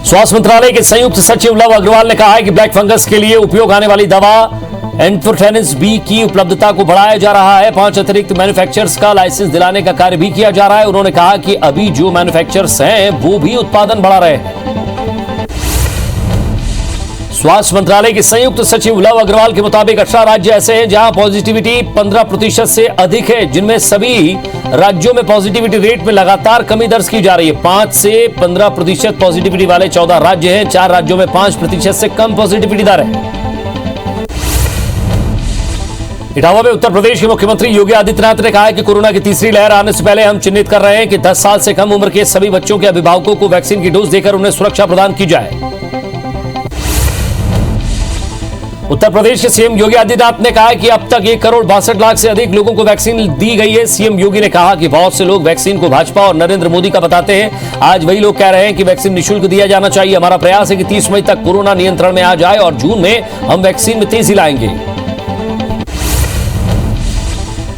स्वास्थ्य मंत्रालय के संयुक्त सचिव लव अग्रवाल ने कहा है कि ब्लैक फंगस के लिए उपयोग आने वाली दवा एंथोटेनिस बी की उपलब्धता को बढ़ाया जा रहा है। 5 अतिरिक्त मैन्युफैक्चरर्स का लाइसेंस दिलाने का कार्य भी किया जा रहा है। उन्होंने कहा कि अभी जो मैन्युफैक्चरर्स हैं वो भी उत्पादन बढ़ा रहे हैं। स्वास्थ्य मंत्रालय के संयुक्त सचिव लव अग्रवाल के मुताबिक 18 राज्य ऐसे हैं जहां पॉजिटिविटी 15% से अधिक है, जिनमें सभी राज्यों में पॉजिटिविटी रेट में लगातार कमी दर्ज की जा रही है। 5 से 15% पॉजिटिविटी वाले 14 राज्य हैं। 4 राज्यों में 5% से कम पॉजिटिविटी दर है। इटावा में उत्तर प्रदेश के मुख्यमंत्री योगी आदित्यनाथ ने कहा है कि कोरोना की तीसरी लहर आने से पहले हम चिन्हित कर रहे हैं कि 10 साल से कम उम्र के सभी बच्चों के अभिभावकों को वैक्सीन की डोज देकर उन्हें सुरक्षा प्रदान की जाए। उत्तर प्रदेश के सीएम योगी आदित्यनाथ ने कहा है कि अब तक 1 करोड़ 62 लाख से अधिक लोगों को वैक्सीन दी गई है। सीएम योगी ने कहा कि बहुत से लोग वैक्सीन को भाजपा और नरेंद्र मोदी का बताते हैं। आज वही लोग कह रहे हैं कि वैक्सीन निःशुल्क दिया जाना चाहिए। हमारा प्रयास है कि 30 मई तक कोरोना नियंत्रण में आ जाए और जून में हम वैक्सीन में तेजी लाएंगे।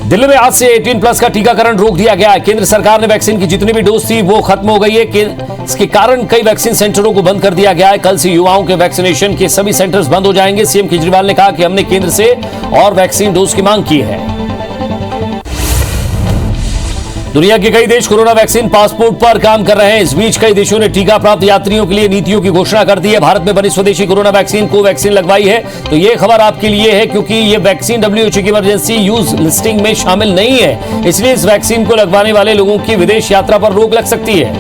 दिल्ली में आज से 18+ का टीकाकरण रोक दिया गया है। केंद्र सरकार ने वैक्सीन की जितनी भी डोज थी वो खत्म हो गई है। इसके कारण कई वैक्सीन सेंटरों को बंद कर दिया गया है। कल से युवाओं के वैक्सीनेशन के सभी सेंटर्स बंद हो जाएंगे। सीएम केजरीवाल ने कहा कि हमने केंद्र से और वैक्सीन डोज की मांग की है। दुनिया के कई देश कोरोना वैक्सीन पासपोर्ट पर काम कर रहे हैं। इस बीच कई देशों ने टीका प्राप्त यात्रियों के लिए नीतियों की घोषणा कर दी है। भारत में बनी स्वदेशी कोरोना वैक्सीन को वैक्सीन लगवाई है, तो यह खबर आपके लिए है क्योंकि यह वैक्सीन WHO की इमरजेंसी यूज लिस्टिंग में शामिल नहीं है। इसलिए इस वैक्सीन को लगवाने वाले लोगों की विदेश यात्रा पर रोक लग सकती है।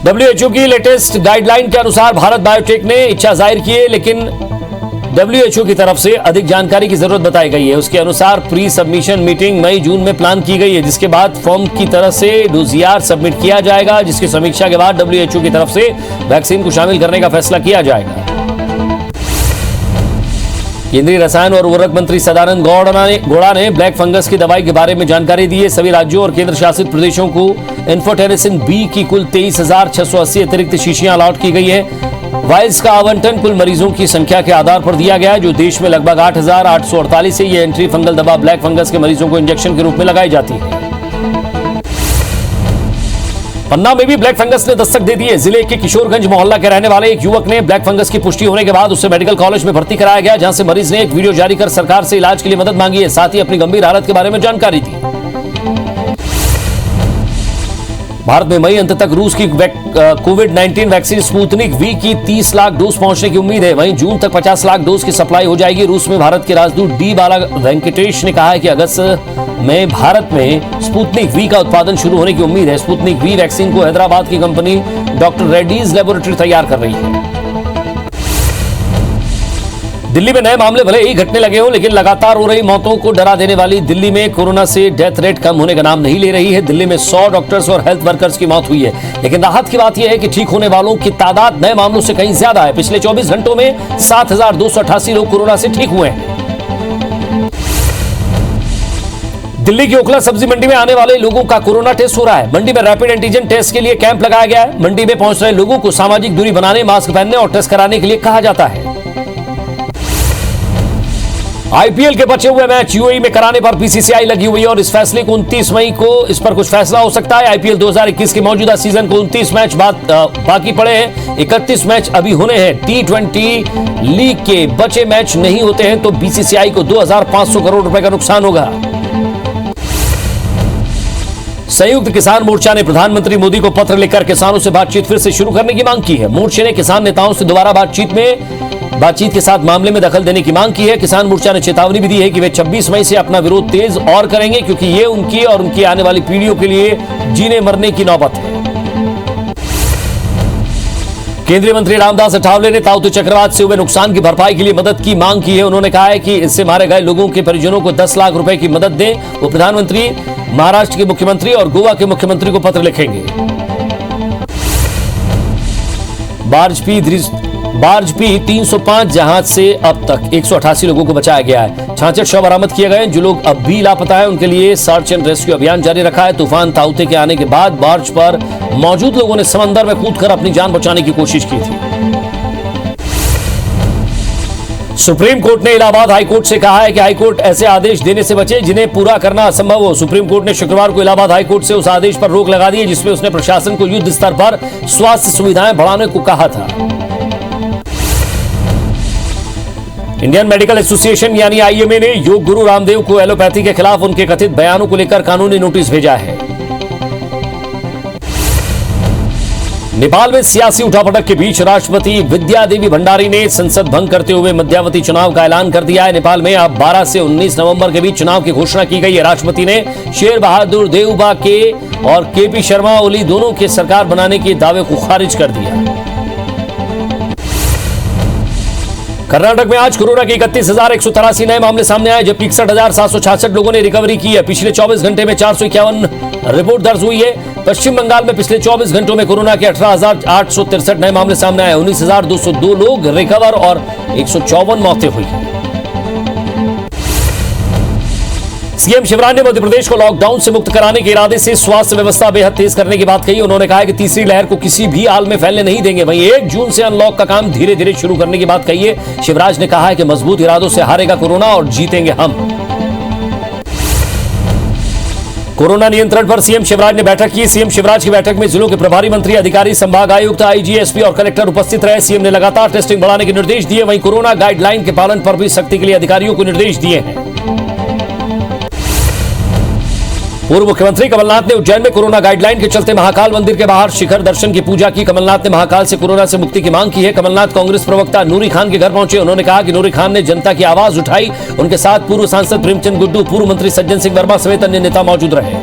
WHO की लेटेस्ट गाइडलाइन के अनुसार भारत बायोटेक ने इच्छा जाहिर की है, लेकिन WHO की तरफ से अधिक जानकारी की जरूरत बताई गई है। उसके अनुसार प्री सबमिशन मीटिंग मई जून में प्लान की गई है, जिसके बाद फॉर्म की तरफ से डोजियर सबमिट किया जाएगा, जिसकी समीक्षा के बाद WHO की तरफ से वैक्सीन को शामिल करने का फैसला किया जाएगा। केंद्रीय रसायन और उर्वरक मंत्री सदानंद गौड़ा ने ब्लैक फंगस की दवाई के बारे में जानकारी दी है। सभी राज्यों और केंद्र शासित प्रदेशों को एंथोटेनिसिन बी की कुल 23,680 अतिरिक्त शीशियां अलॉट की गई है। वायल्स का आवंटन कुल मरीजों की संख्या के आधार पर दिया गया है, जो देश में लगभग 8,848 है। यह एंट्री फंगल दवा ब्लैक फंगस के मरीजों को इंजेक्शन के रूप में लगाई जाती है। पन्ना में भी ब्लैक फंगस ने दस्तक दे दी है। जिले के किशोरगंज मोहल्ला के रहने वाले एक युवक ने ब्लैक फंगस की पुष्टि होने के बाद उसे मेडिकल कॉलेज में भर्ती कराया गया, जहां से मरीज ने एक वीडियो जारी कर सरकार से इलाज के लिए मदद मांगी है, साथ ही अपनी गंभीर हालत के बारे में जानकारी दी। भारत में मई अंत तक रूस की कोविड-19 वैक्सीन स्पुतनिक वी की 30 लाख डोज पहुंचने की उम्मीद है। वहीं जून तक 50 लाख डोज की सप्लाई हो जाएगी। रूस में भारत के राजदूत डी बाला वेंकटेश ने कहा है कि अगस्त में भारत में स्पुतनिक वी का उत्पादन शुरू होने की उम्मीद है। स्पुतनिक वी वैक्सीन को हैदराबाद की कंपनी डॉक्टर रेड्डीज लेबोरेटरी तैयार कर रही है। दिल्ली में नए मामले भले ही घटने लगे हों, लेकिन लगातार हो रही मौतों को डरा देने वाली दिल्ली में कोरोना से डेथ रेट कम होने का नाम नहीं ले रही है। दिल्ली में 100 डॉक्टर्स और हेल्थ वर्कर्स की मौत हुई है, लेकिन राहत की बात यह है कि ठीक होने वालों की तादाद नए मामलों से कहीं ज्यादा है। पिछले 24 घंटों में 7,288 लोग कोरोना से ठीक हुए हैं। दिल्ली की ओखला सब्जी मंडी में आने वाले लोगों का कोरोना टेस्ट हो रहा है। मंडी में रैपिड एंटीजन टेस्ट के लिए कैंप लगाया गया है। मंडी में पहुंच रहे लोगों को सामाजिक दूरी बनाने, मास्क पहनने और टेस्ट कराने के लिए कहा जाता है। आईपीएल के बचे हुए मैच यूएई में कराने पर बीसीसीआई लगी हुई है और इस फैसले को 29 मई को इस पर कुछ फैसला हो सकता है। आईपीएल 2021 के मौजूदा सीजन को 29 मैच बाकी पड़े हैं। 31 मैच अभी होने हैं। T20 लीग के बचे मैच नहीं होते हैं तो बीसीसीआई को 2,500 करोड़ रुपए का नुकसान होगा। संयुक्त किसान मोर्चा ने प्रधानमंत्री मोदी को पत्र लिखकर किसानों से बातचीत फिर से शुरू करने की मांग की है। मोर्चे ने किसान नेताओं से दोबारा बातचीत के साथ मामले में दखल देने की मांग की है। किसान मोर्चा ने चेतावनी भी दी है कि वे 26 मई से अपना विरोध तेज और करेंगे, क्योंकि ये उनकी और उनकी आने वाली पीढ़ियों के लिए जीने मरने की नौबत है। केंद्रीय मंत्री रामदास अठावले ने ताउते चक्रवात से हुए नुकसान की भरपाई के लिए मदद की मांग की है। उन्होंने कहा है कि इससे मारे गए लोगों के परिजनों को 10 लाख रुपए की मदद दें। वो प्रधानमंत्री, महाराष्ट्र के मुख्यमंत्री और गोवा के मुख्यमंत्री को पत्र लिखेंगे। बार्ज पी 305 जहाज से अब तक 188 लोगों को बचाया गया है। 66 शव बरामद किए गए। जो लोग अब भी लापता हैं उनके लिए सर्च एंड रेस्क्यू अभियान जारी रखा है। तूफान ताउते के आने के बाद बार्ज पर मौजूद लोगों ने समंदर में कूदकर अपनी जान बचाने की कोशिश की थी। सुप्रीम कोर्ट ने इलाहाबाद हाईकोर्ट से कहा है कि हाईकोर्ट ऐसे आदेश देने से बचे जिन्हें पूरा करना असंभव हो। सुप्रीम कोर्ट ने शुक्रवार को इलाहाबाद हाईकोर्ट से उस आदेश पर रोक लगा दी है जिसमें उसने प्रशासन को युद्ध स्तर पर स्वास्थ्य सुविधाएं बढ़ाने को कहा था। इंडियन मेडिकल एसोसिएशन यानी आईएमए ने योग गुरु रामदेव को एलोपैथी के खिलाफ उनके कथित बयानों को लेकर कानूनी नोटिस भेजा है। नेपाल में सियासी उठापटक के बीच राष्ट्रपति विद्यादेवी भंडारी ने संसद भंग करते हुए मध्यावधि चुनाव का ऐलान कर दिया है। नेपाल में अब 12 से 19 नवंबर के बीच चुनाव की घोषणा की गई है। राष्ट्रपति ने शेर बहादुर देउबा के और केपी शर्मा ओली दोनों के सरकार बनाने के दावे को खारिज कर दिया। कर्नाटक में आज कोरोना के 31,183 नए मामले सामने आए जबकि 61,766 लोगों ने रिकवरी की है। पिछले 24 घंटे में 451 रिपोर्ट दर्ज हुई है। पश्चिम बंगाल में पिछले 24 घंटों में कोरोना के 18,863 नए मामले सामने आए। 19,202 लोग रिकवर और 154 मौतें हुई हैं। सीएम शिवराज ने मध्य प्रदेश को लॉकडाउन से मुक्त कराने के इरादे से स्वास्थ्य व्यवस्था बेहद तेज करने की बात कही। उन्होंने कहा कि तीसरी लहर को किसी भी हाल में फैलने नहीं देंगे। वहीं 1 जून से अनलॉक का काम धीरे धीरे शुरू करने की बात कही है। शिवराज ने कहा है कि मजबूत इरादों से हारेगा कोरोना और जीतेंगे हम। कोरोना नियंत्रण पर सीएम शिवराज ने बैठक की। सीएम शिवराज की बैठक में जिलों के प्रभारी मंत्री, अधिकारी, संभाग आयुक्त, आईजी, एसपी और कलेक्टर उपस्थित रहे। सीएम ने लगातार टेस्टिंग बढ़ाने के निर्देश दिए। वहीं कोरोना गाइडलाइन के पालन पर भी सख्ती के लिए अधिकारियों को निर्देश दिए हैं। पूर्व मुख्यमंत्री कमलनाथ ने उज्जैन में कोरोना गाइडलाइन के चलते महाकाल मंदिर के बाहर शिखर दर्शन की पूजा की। कमलनाथ ने महाकाल से कोरोना से मुक्ति की मांग की है। कमलनाथ कांग्रेस प्रवक्ता नूरी खान के घर पहुंचे। उन्होंने कहा कि नूरी खान ने जनता की आवाज उठाई। उनके साथ पूर्व सांसद प्रेमचंद गुड्डू, पूर्व मंत्री सज्जन सिंह वर्मा समेत अन्य नेता मौजूद रहे।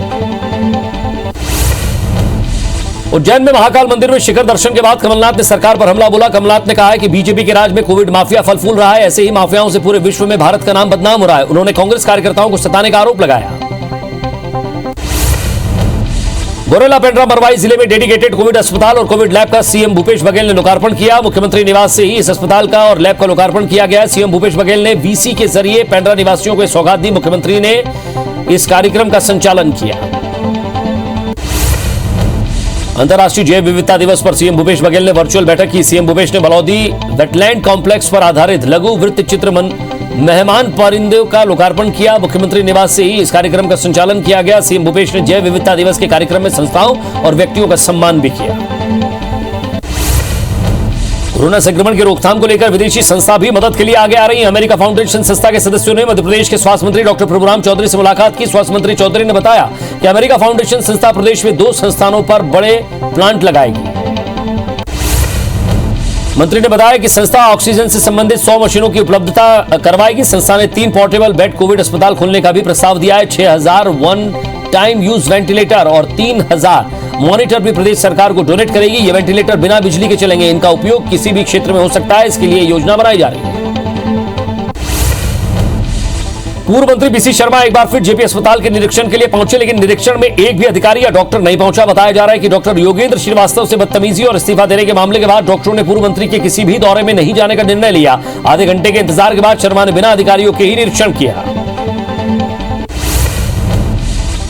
उज्जैन में महाकाल मंदिर में शिखर दर्शन के बाद कमलनाथ ने सरकार पर हमला बोला। कमलनाथ ने कहा है कि बीजेपी के राज में कोविड माफिया फल फूल रहा है। ऐसे ही माफियाओं से पूरे विश्व में भारत का नाम बदनाम हो रहा है। उन्होंने कांग्रेस कार्यकर्ताओं को सताने का आरोप लगाया। गोरेला पेंड्रा मरवाई जिले में डेडिकेटेड कोविड अस्पताल और कोविड लैब का सीएम भूपेश बघेल ने लोकार्पण किया। मुख्यमंत्री निवास से ही इस अस्पताल का और लैब का लोकार्पण किया गया। सीएम भूपेश बघेल ने वीसी के जरिए पेंड्रा निवासियों को सौगात दी। मुख्यमंत्री ने इस कार्यक्रम का संचालन किया। अंतर्राष्ट्रीय जैव विविधता दिवस पर सीएम भूपेश बघेल ने वर्चुअल बैठक की। सीएम भूपेश ने बलौदी वेटलैंड कॉम्प्लेक्स पर आधारित लघु वृत्त चित्र मेहमान परिंदों का लोकार्पण किया। मुख्यमंत्री निवास से ही इस कार्यक्रम का संचालन किया गया। सीएम भूपेश ने जैव विविधता दिवस के कार्यक्रम में संस्थाओं और व्यक्तियों का सम्मान भी किया। कोरोना संक्रमण की रोकथाम को लेकर विदेशी संस्था भी मदद के लिए आगे आ रही है। अमेरिका फाउंडेशन संस्था के सदस्यों ने मध्य प्रदेश के स्वास्थ्य मंत्री डॉक्टर प्रभुराम चौधरी से मुलाकात की। स्वास्थ्य मंत्री चौधरी ने बताया कि अमेरिका फाउंडेशन संस्था प्रदेश में 2 संस्थानों पर बड़े प्लांट लगाएगी। मंत्री ने बताया कि संस्था ऑक्सीजन से संबंधित 100 मशीनों की उपलब्धता करवाएगी। संस्था ने 3 पोर्टेबल बेड कोविड अस्पताल खोलने का भी प्रस्ताव दिया है। 6,000 वन टाइम यूज वेंटिलेटर और 3,000 मॉनिटर भी प्रदेश सरकार को डोनेट करेगी। ये वेंटिलेटर बिना बिजली के चलेंगे। इनका उपयोग किसी भी क्षेत्र में हो सकता है। इसके लिए योजना बनाई जा रही है। पूर्व मंत्री बीसी शर्मा एक बार फिर जेपी अस्पताल के निरीक्षण के लिए पहुंचे, लेकिन निरीक्षण में एक भी अधिकारी या डॉक्टर नहीं पहुंचा। बताया जा रहा है कि डॉक्टर योगेंद्र श्रीवास्तव से बदतमीजी और इस्तीफा देने के मामले के बाद डॉक्टरों ने पूर्व मंत्री के किसी भी दौरे में नहीं जाने का निर्णय लिया। आधे घंटे के इंतजार के बाद शर्मा ने बिना अधिकारियों के ही निरीक्षण किया।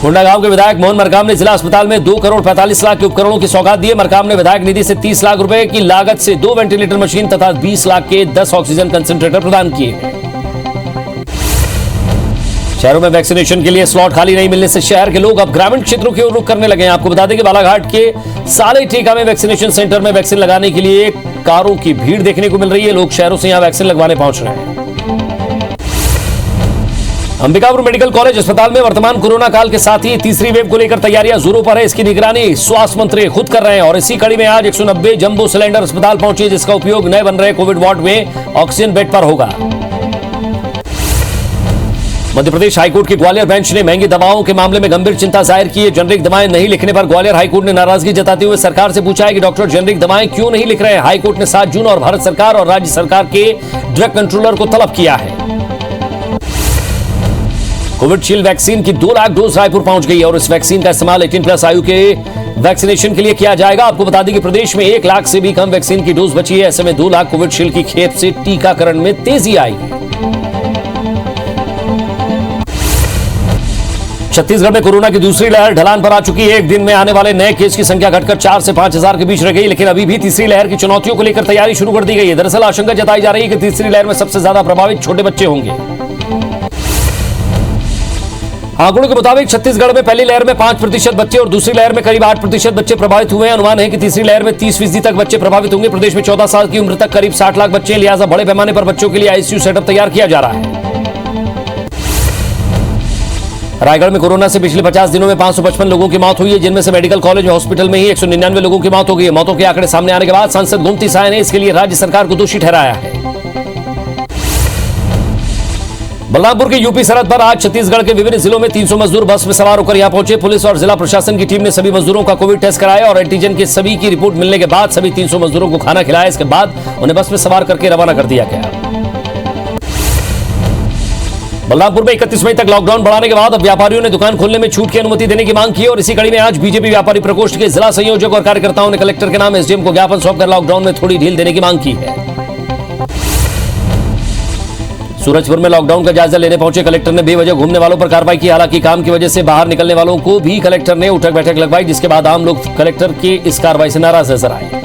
कोंडागांव के विधायक मोहन मरकाम ने जिला अस्पताल में 2 करोड़ 45 लाख के उपकरणों की सौगात दी है। मरकाम ने विधायक निधि से 30 लाख रुपए की लागत से 2 वेंटिलेटर मशीन तथा 20 लाख के 10 ऑक्सीजन कंसंट्रेटर प्रदान किए। शहरों में वैक्सीनेशन के लिए स्लॉट खाली नहीं मिलने से शहर के लोग अब ग्रामीण क्षेत्रों की ओर रुख करने लगे हैं। आपको बता दें कि बालाघाट के साले ठीका में वैक्सीनेशन सेंटर में वैक्सीन लगाने के लिए कारों की भीड़ देखने को मिल रही है। लोग शहरों से यहां वैक्सीन लगवाने पहुंच रहे हैं। अंबिकापुर मेडिकल कॉलेज अस्पताल में वर्तमान कोरोना काल के साथ ही तीसरी वेव को लेकर तैयारियां जोरों पर है। इसकी निगरानी स्वास्थ्य मंत्री खुद कर रहे हैं और इसी कड़ी में आज 190 जंबो सिलेंडर अस्पताल पहुंचे, जिसका उपयोग नए बन रहे कोविड वार्ड में ऑक्सीजन बेड पर होगा। मध्य प्रदेश हाईकोर्ट की ग्वालियर बेंच ने महंगी दवाओं के मामले में गंभीर चिंता जाहिर की है। जेनरिक दवाएं नहीं लिखने पर ग्वालियर हाईकोर्ट ने नाराजगी जताते हुए सरकार से पूछा है कि डॉक्टर जेनरिक दवाएं क्यों नहीं लिख रहे हैं। हाईकोर्ट ने 7 जून और भारत सरकार और राज्य सरकार के ड्रग कंट्रोलर को तलब किया है। कोविडशील्ड वैक्सीन की 2 लाख डोज रायपुर पहुंच गई है और इस वैक्सीन का इस्तेमाल 18+ आयु के वैक्सीनेशन के लिए किया जाएगा। आपको बता दें कि प्रदेश में 1 लाख से भी कम वैक्सीन की डोज बची है। ऐसे में 2 लाख कोविडशील्ड की खेप से टीकाकरण में तेजी आएगी। छत्तीसगढ़ में कोरोना की दूसरी लहर ढलान पर आ चुकी है। एक दिन में आने वाले नए केस की संख्या घटकर 4 से 5 हजार के बीच रह गई, लेकिन अभी भी तीसरी लहर की चुनौतियों को लेकर तैयारी शुरू कर दी गई है। दरअसल आशंका जताई जा रही है कि तीसरी लहर में सबसे ज्यादा प्रभावित छोटे बच्चे होंगे। आंकड़ों के मुताबिक छत्तीसगढ़ में पहली लहर में 5% बच्चे और दूसरी लहर में करीब 8% बच्चे प्रभावित हुए हैं। अनुमान है कि तीसरी लहर में 30% तक बच्चे प्रभावित होंगे। प्रदेश में 14 साल की उम्र तक करीब 60 लाख बच्चे, लिहाजा बड़े पैमाने पर बच्चों के लिए आईसीयू सेटअप तैयार किया जा रहा है। रायगढ़ में कोरोना से पिछले 50 दिनों में 555 लोगों की मौत हुई है, जिनमें से मेडिकल कॉलेज और हॉस्पिटल में ही 199 लोगों की मौत हो गई है। मौतों के आंकड़े सामने आने के बाद सांसद गोमती साय ने इसके लिए राज्य सरकार को दोषी ठहराया है। बलरामपुर की यूपी सरहद पर आज छत्तीसगढ़ के विभिन्न जिलों में 300 मजदूर बस में सवार होकर यहां पहुंचे। पुलिस और जिला प्रशासन की टीम ने सभी मजदूरों का कोविड टेस्ट कराया और एंटीजन के सभी की रिपोर्ट मिलने के बाद सभी 300 मजदूरों को खाना खिलाया। इसके बाद उन्हें बस में सवार करके रवाना कर दिया गया। बलरामपुर में 31 मई तक लॉकडाउन बढ़ाने के बाद अब व्यापारियों ने दुकान खोलने में छूट की अनुमति देने की मांग की और इसी कड़ी में आज बीजेपी व्यापारी प्रकोष्ठ के जिला संयोजक और कार्यकर्ताओं ने कलेक्टर के नाम एसडीएम को ज्ञापन सौंपकर लॉकडाउन में थोड़ी ढील देने की मांग की है। सूरजपुर में लॉकडाउन का जायजा लेने पहुंचे कलेक्टर ने बेवजह घूमने वालों पर कार्रवाई की। हालांकि काम की वजह से बाहर निकलने वालों को भी कलेक्टर ने उठक बैठक लगवाई, जिसके बाद आम लोग कलेक्टर की इस कार्रवाई से नाराज नजर आए।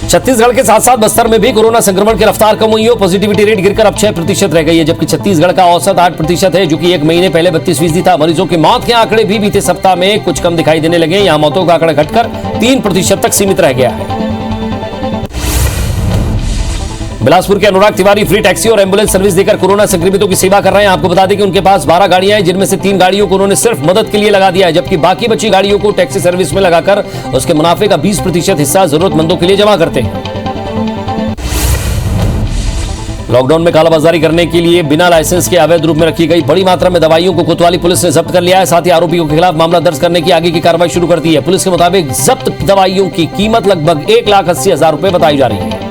छत्तीसगढ़ के साथ साथ बस्तर में भी कोरोना संक्रमण की रफ्तार कम हुई है। पॉजिटिविटी रेट गिरकर अब 6% रह गई है, जबकि छत्तीसगढ़ का औसत 8% है, जो कि एक महीने पहले 32% था। मरीजों की मौत के आंकड़े भी बीते सप्ताह में कुछ कम दिखाई देने लगे। यहां मौतों का आंकड़ा घटकर 3% तक सीमित रह गया है। बिलासपुर के अनुराग तिवारी फ्री टैक्सी और एम्बुलेंस सर्विस देकर कोरोना संक्रमितों की सेवा कर रहे हैं। आपको बता दें कि उनके पास 12 गाड़ियां हैं, जिनमें से 3 गाड़ियों को उन्होंने सिर्फ मदद के लिए लगा दिया है, जबकि बाकी बची गाड़ियों को टैक्सी सर्विस में लगाकर उसके मुनाफे का 20% हिस्सा जरूरतमंदों के लिए जमा करते हैं। लॉकडाउन में कालाबाजारी करने के लिए बिना लाइसेंस के अवैध रूप में रखी गई बड़ी मात्रा में दवाइयों को कोतवाली पुलिस ने जब्त कर लिया है। साथ ही आरोपियों के खिलाफ मामला दर्ज करने की आगे की कार्रवाई शुरू कर दी है। पुलिस के मुताबिक जब्त दवाइयों की कीमत लगभग 1,80,000 रुपए बताई जा रही है।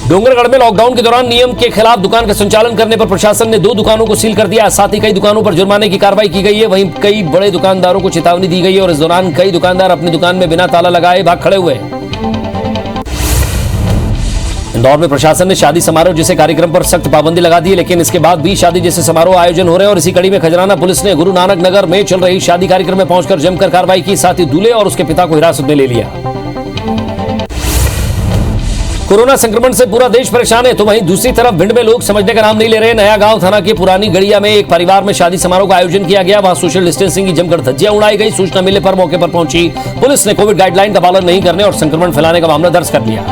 डोंगरगढ़ में लॉकडाउन के दौरान नियम के खिलाफ दुकान का संचालन करने पर प्रशासन ने 2 दुकानों को सील कर दिया। साथ ही कई दुकानों पर जुर्माने की कार्रवाई की गई है। वहीं कई बड़े दुकानदारों को चेतावनी दी गई है और इस दौरान कई दुकानदार अपनी दुकान में बिना ताला लगाए भाग खड़े हुए। इंदौर में प्रशासन ने शादी समारोह जैसे कार्यक्रम पर सख्त पाबंदी लगा दी है, लेकिन इसके बाद भी शादी जैसे समारोह आयोजन हो रहे हैं और इसी कड़ी में खजराना पुलिस ने गुरु नानक नगर में चल रही शादी कार्यक्रम में पहुंचकर जमकर कार्रवाई की। साथ ही दूल्हे और उसके पिता को हिरासत में ले लिया। कोरोना संक्रमण से पूरा देश परेशान है, तो वहीं दूसरी तरफ भिंड में लोग समझने का नाम नहीं ले रहे। नया गांव थाना के पुरानी गड़िया में एक परिवार में शादी समारोह का आयोजन किया गया। वहां सोशल डिस्टेंसिंग की जमकर धज्जियां उड़ाई गई। सूचना मिलने पर मौके पर पहुंची पुलिस ने कोविड गाइडलाइन का पालन नहीं करने और संक्रमण फैलाने का मामला दर्ज कर लिया।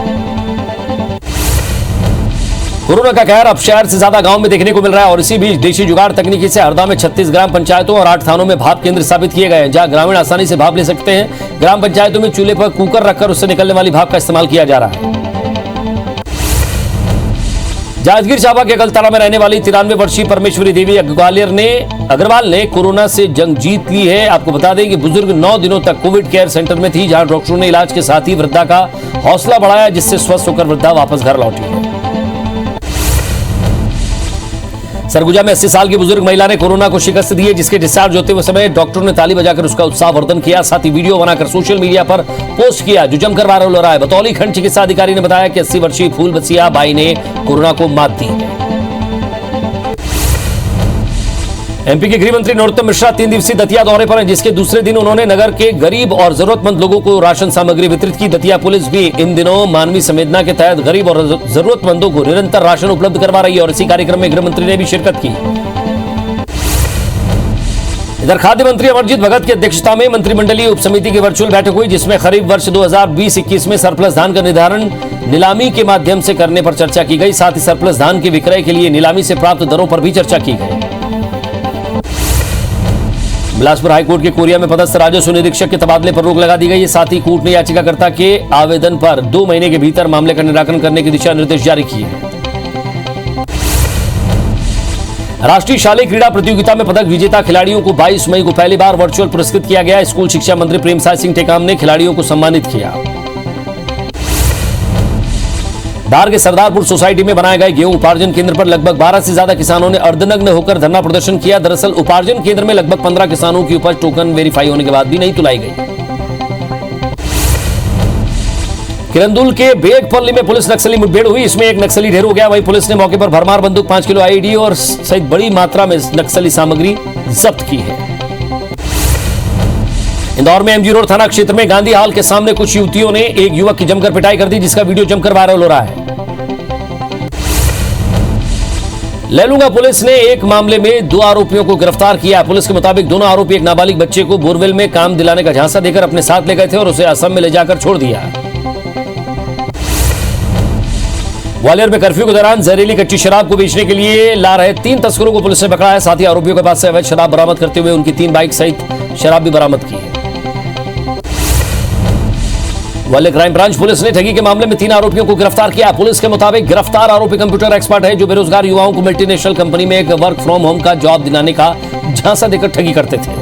कोरोना का कहर अब शहर से ज्यादा गांव में देखने को मिल रहा है और इसी बीच देशी जुगाड़ तकनीकी से हरदा में 36 ग्राम पंचायतों और 8 थानों में भाप केंद्र स्थापित किए गए हैं, जहां ग्रामीण आसानी से भाप ले सकते हैं। ग्राम पंचायतों में चूल्हे पर कुकर रखकर उससे निकलने वाली भाप का इस्तेमाल किया जा रहा है। जांजगीर चांपा के अगलतरा में रहने वाली 93 वर्षीय परमेश्वरी देवी अग्रवाल ने कोरोना से जंग जीत ली है। आपको बता दें कि बुजुर्ग 9 दिनों तक कोविड केयर सेंटर में थी, जहां डॉक्टरों ने इलाज के साथ ही वृद्धा का हौसला बढ़ाया, जिससे स्वस्थ होकर वृद्धा वापस घर लौटी है। सरगुजा में 80 साल की बुजुर्ग महिला ने कोरोना को शिकस्त दी है, जिसके डिस्चार्ज होते हुए समय डॉक्टरों ने ताली बजाकर उसका उत्साहवर्धन किया। साथ ही वीडियो बनाकर सोशल मीडिया पर पोस्ट किया, जो जमकर वायरल हो रहा है। बतौली खंड चिकित्सा अधिकारी ने बताया कि 80 वर्षीय फूल बसिया बाई ने कोरोना को मात दी है। एमपी के गृह मंत्री नरोत्तम मिश्रा 3 दिवसीय दतिया दौरे पर हैं, जिसके दूसरे दिन उन्होंने नगर के गरीब और जरूरतमंद लोगों को राशन सामग्री वितरित की। दतिया पुलिस भी इन दिनों मानवीय संवेदना के तहत गरीब और जरूरतमंदों को निरंतर राशन उपलब्ध करवा रही है और इसी कार्यक्रम में गृह मंत्री ने भी शिरकत की। इधर खाद्य मंत्री अमरजीत भगत की अध्यक्षता में मंत्रिमंडलीय उप समिति की वर्चुअल बैठक हुई, जिसमें खरीफ वर्ष 2020-21 में सरप्लस धान का निर्धारण नीलामी के माध्यम से करने पर चर्चा की गई। साथ ही सरप्लस धान के विक्रय के लिए नीलामी से प्राप्त दरों पर भी चर्चा की गई। बिलासपुर हाईकोर्ट के कोरिया में पदस्थ राजस्व निरीक्षक के तबादले पर रोक लगा दी गई है। साथ ही कोर्ट ने याचिकाकर्ता के आवेदन पर 2 महीने के भीतर मामले का निराकरण करने के दिशा निर्देश जारी किए हैं। राष्ट्रीय शालेय क्रीड़ा प्रतियोगिता में पदक विजेता खिलाड़ियों को 22 मई को पहली बार वर्चुअल पुरस्कृत किया गया। स्कूल शिक्षा मंत्री प्रेमसाय सिंह टेकाम ने खिलाड़ियों को सम्मानित किया। धार के सरदारपुर सोसाइटी में बनाए गए गेहूं उपार्जन केंद्र पर लगभग 12 से ज्यादा किसानों ने अर्धनग्न होकर धरना प्रदर्शन किया। दरअसल उपार्जन केंद्र में लगभग 15 किसानों की उपज टोकन वेरीफाई होने के बाद भी नहीं तुलाई गई। किरंदुल के बेगपल्ली में पुलिस नक्सली मुठभेड़ हुई। इसमें एक नक्सली ढेर हो गया। वहीं पुलिस ने मौके पर भरमार बंदूक, 5 किलो आईडी और सहित बड़ी मात्रा में नक्सली सामग्री जब्त की है। इंदौर में एमजी रोड थाना क्षेत्र में गांधी हाल के सामने कुछ युवतियों ने एक युवक की जमकर पिटाई कर दी, जिसका वीडियो जमकर वायरल हो रहा है। लेलूंगा पुलिस ने एक मामले में 2 आरोपियों को गिरफ्तार किया। पुलिस के मुताबिक दोनों आरोपी एक नाबालिग बच्चे को बोरवेल में काम दिलाने का झांसा देकर अपने साथ ले गए थे और उसे असम में ले जाकर छोड़ दिया। ग्वालियर में कर्फ्यू के दौरान जहरीली कच्ची शराब को बेचने के लिए ला रहे 3 तस्करों को पुलिस ने पकड़ा है। साथ ही आरोपियों के पास से अवैध शराब बरामद करते हुए उनकी 3 बाइक सहित शराब भी बरामद की है। ग्वालियर क्राइम ब्रांच पुलिस ने ठगी के मामले में 3 आरोपियों को गिरफ्तार किया। पुलिस के मुताबिक गिरफ्तार आरोपी कंप्यूटर एक्सपर्ट है, जो बेरोजगार युवाओं को मल्टीनेशनल कंपनी में एक वर्क फ्रॉम होम का जॉब दिलाने का झांसा देकर ठगी करते थे।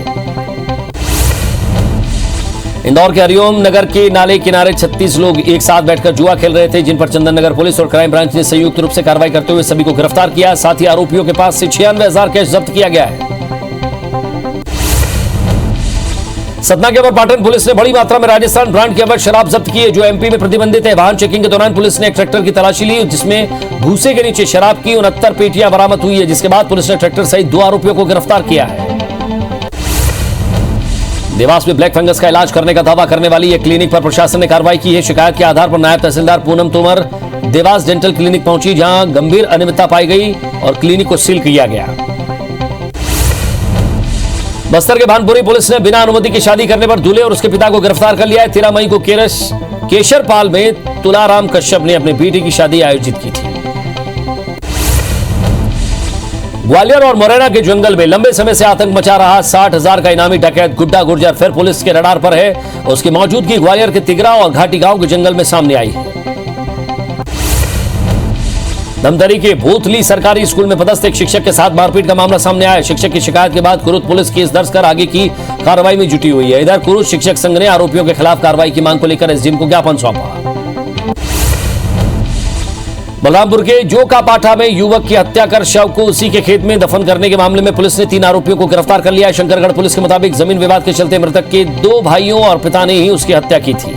इंदौर के हरिओम नगर के नाले किनारे 36 लोग एक साथ बैठकर जुआ खेल रहे थे, जिन पर चंदन नगर पुलिस और क्राइम ब्रांच ने संयुक्त रूप से कार्रवाई करते हुए सभी को गिरफ्तार किया। साथ ही आरोपियों के पास से 96,000 कैश जब्त किया गया है। सतना के अवर पाटन पुलिस ने बड़ी मात्रा में राजस्थान ब्रांड की अवैध शराब जब्त की है, जो एमपी में प्रतिबंधित है। वाहन चेकिंग के दौरान पुलिस ने एक ट्रैक्टर की तलाशी ली, जिसमें भूसे के नीचे शराब की 69 पेटियां बरामद हुई है, जिसके बाद पुलिस ने ट्रैक्टर सहित 2 आरोपियों को गिरफ्तार किया है। देवास में ब्लैक फंगस का इलाज करने का दावा करने वाली एक क्लिनिक पर प्रशासन ने कार्रवाई की है। शिकायत के आधार पर नायब तहसीलदार पूनम तोमर देवास डेंटल क्लिनिक पहुंची, जहां गंभीर अनियमितता पाई गई और क्लिनिक को सील किया गया। बस्तर के भानपुरी पुलिस ने बिना अनुमति की शादी करने पर दूल्हे और उसके पिता को गिरफ्तार कर लिया है। 13 मई को केशरपाल में तुलाराम कश्यप ने अपनी बेटी की शादी आयोजित की थी। ग्वालियर और मुरैना के जंगल में लंबे समय से आतंक मचा रहा 60,000 का इनामी डकैत गुड्डा गुर्जर फिर पुलिस के रडार पर है। उसकी मौजूदगी ग्वालियर के तिगरा और घाटी गांव के जंगल में सामने आई है। धमतरी के भूतली सरकारी स्कूल में पदस्थ एक शिक्षक के साथ मारपीट का मामला सामने आया। शिक्षक की शिकायत के बाद कुरुद पुलिस केस दर्ज कर आगे की कार्रवाई में जुटी हुई है। इधर कुरुद शिक्षक संघ ने आरोपियों के खिलाफ कार्रवाई की मांग को लेकर एसडीएम को ज्ञापन सौंपा। बलरामपुर के जोका पाठा में युवक की हत्या कर शव को उसी के खेत में दफन करने के मामले में पुलिस ने 3 आरोपियों को गिरफ्तार कर लिया है। शंकरगढ़ पुलिस के मुताबिक जमीन विवाद के चलते मृतक के 2 भाइयों और पिता ने ही उसकी हत्या की थी।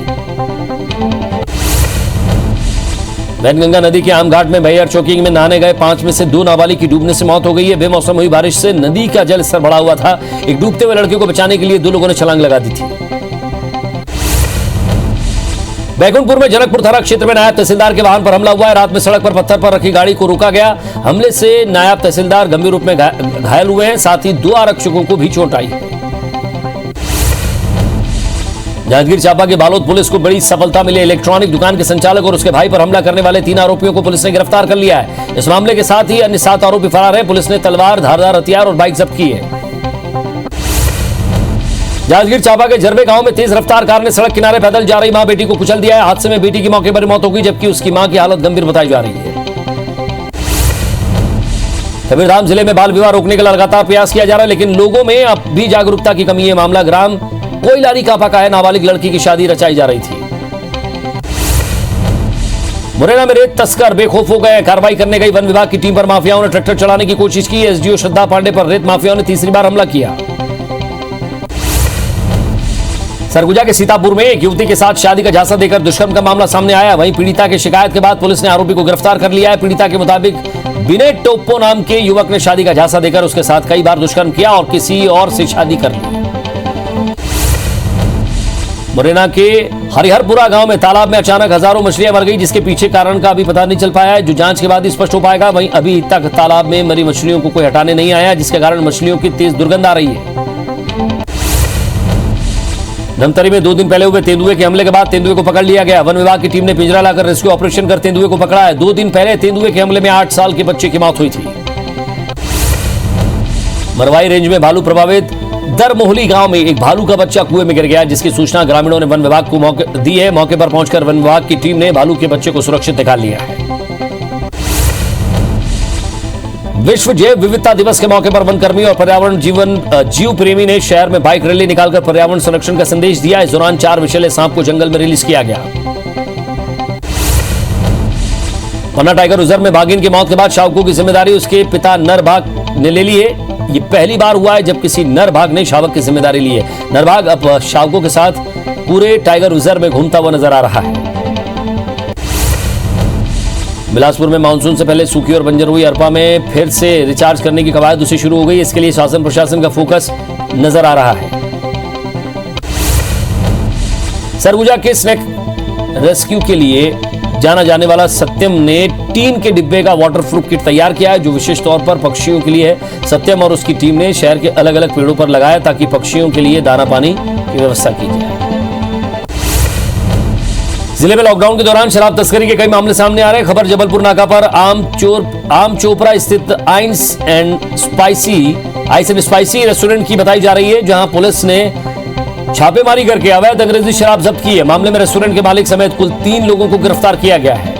वैनगंगा नदी के आमघाट में भैयर चौकी में नहाने गए 5 में से 2 नाबालिग की डूबने से मौत हो गई है। बेमौसम हुई बारिश से नदी का जल स्तर बढ़ा हुआ था। एक डूबते हुए लड़के को बचाने के लिए 2 लोगों ने छलांग लगा दी थी। बैकुंठपुर में जनकपुर थाना क्षेत्र में नायब तहसीलदार के वाहन पर हमला हुआ है। रात में सड़क पर पत्थर पर रखी गाड़ी को रोका गया। हमले से नायब तहसीलदार गंभीर रूप में घायल हुए हैं। साथ ही 2 आरक्षकों को भी चोट आई है। जांजगीर चांपा के बालोद पुलिस को बड़ी सफलता मिली। इलेक्ट्रॉनिक दुकान के संचालक और उसके भाई पर हमला करने वाले 3 आरोपियों को पुलिस ने गिरफ्तार कर लिया है। इस मामले के साथ ही अन्य 7 आरोपी फरार हैं। पुलिस ने तलवार, धारदार हथियार और बाइक जब्त की है। जांजगीर चांपा के जरबे गांव में तेज रफ्तार कार ने सड़क किनारे पैदल जा रही मां बेटी को कुचल दिया है। हादसे में बेटी की मौके पर मौत हो गई, जबकि उसकी मां की हालत गंभीर बताई जा रही है। कबीरधाम जिले में बाल विवाह रोकने का लगातार प्रयास किया जा रहा है, लेकिन लोगों में अब भी जागरूकता की कमी है। मामला ग्राम कोयलारी कापा का है। नाबालिग लड़की की शादी रचाई जा रही थी। मुरैना में रेत तस्कर बेखौफ हो गए। कार्रवाई करने गई वन विभाग की टीम पर माफियाओं ने ट्रैक्टर चलाने की कोशिश की। एसडीओ श्रद्धा पांडे पर रेत माफियाओं ने तीसरी बार हमला किया। सरगुजा के सीतापुर में एक युवती के साथ शादी का झांसा देकर दुष्कर्म का मामला सामने आया। वहीं पीड़िता की शिकायत के बाद पुलिस ने आरोपी को गिरफ्तार कर लिया है। पीड़िता के मुताबिक विनय टोप्पो नाम के युवक ने शादी का झांसा देकर उसके साथ कई बार दुष्कर्म किया और किसी और से शादी कर ली। मुरैना के हरिहरपुरा गांव में तालाब में अचानक हजारों मछलियां मर गई, जिसके पीछे कारण का अभी पता नहीं चल पाया है, जो जांच के बाद ही स्पष्ट हो पाएगा। वहीं अभी तक तालाब में मरी मछलियों को कोई हटाने नहीं आया, जिसके कारण मछलियों की तेज दुर्गंध आ रही है। धमतरी में 2 दिन पहले हुए तेंदुए के हमले के बाद तेंदुए को पकड़ लिया गया। वन विभाग की टीम ने पिंजरा लाकर रेस्क्यू ऑपरेशन कर तेंदुए को पकड़ा है। 2 दिन पहले तेंदुए के हमले में 8 साल के बच्चे की मौत हुई थी। मरवाई रेंज में भालू प्रभावित दरमोहली गांव में एक भालू का बच्चा कुएं में गिर गया, जिसकी सूचना ग्रामीणों ने वन विभाग को दी है। मौके पर पहुंचकर वन विभाग की टीम ने भालू के बच्चे को सुरक्षित निकाल लिया है। विश्व जैव विविधता दिवस के मौके पर वनकर्मी और पर्यावरण जीव प्रेमी ने शहर में बाइक रैली निकालकर पर्यावरण संरक्षण का संदेश दिया। इस दौरान 4 विषैले सांप को जंगल में रिलीज किया गया। पन्ना टाइगर रिजर्व में बाघिन की मौत के बाद शावकों की जिम्मेदारी उसके पिता नर बाघ ने ले ली है। ये पहली बार हुआ है जब किसी नर बाघ ने शावक की जिम्मेदारी ली है। नर बाघ अब शावकों के साथ पूरे टाइगर रिजर्व में घूमता हुआ नजर आ रहा है। बिलासपुर में मानसून से पहले सूखी और बंजर हुई अरपा में फिर से रिचार्ज करने की कवायद उसे शुरू हो गई। इसके लिए शासन प्रशासन का फोकस नजर आ रहा है। सरगुजा के स्नेक रेस्क्यू के लिए जाना जाने वाला सत्यम ने टीन के डिब्बे का वाटरप्रूफ किट तैयार किया है, जो विशेष तौर पर पक्षियों के लिए है। सत्यम और उसकी टीम ने शहर के अलग अलग पेड़ों पर लगाया ताकि पक्षियों के लिए दाना पानी की व्यवस्था की जाए। जिले में लॉकडाउन के दौरान शराब तस्करी के कई मामले सामने आ रहे हैं। खबर जबलपुर नाका पर आम चोपड़ा स्थित आइस एंड स्पाइसी रेस्टोरेंट की बताई जा रही है, जहां पुलिस ने छापेमारी करके अवैध अंग्रेजी शराब जब्त की है। मामले में रेस्टोरेंट के मालिक समेत कुल 3 लोगों को गिरफ्तार किया गया है।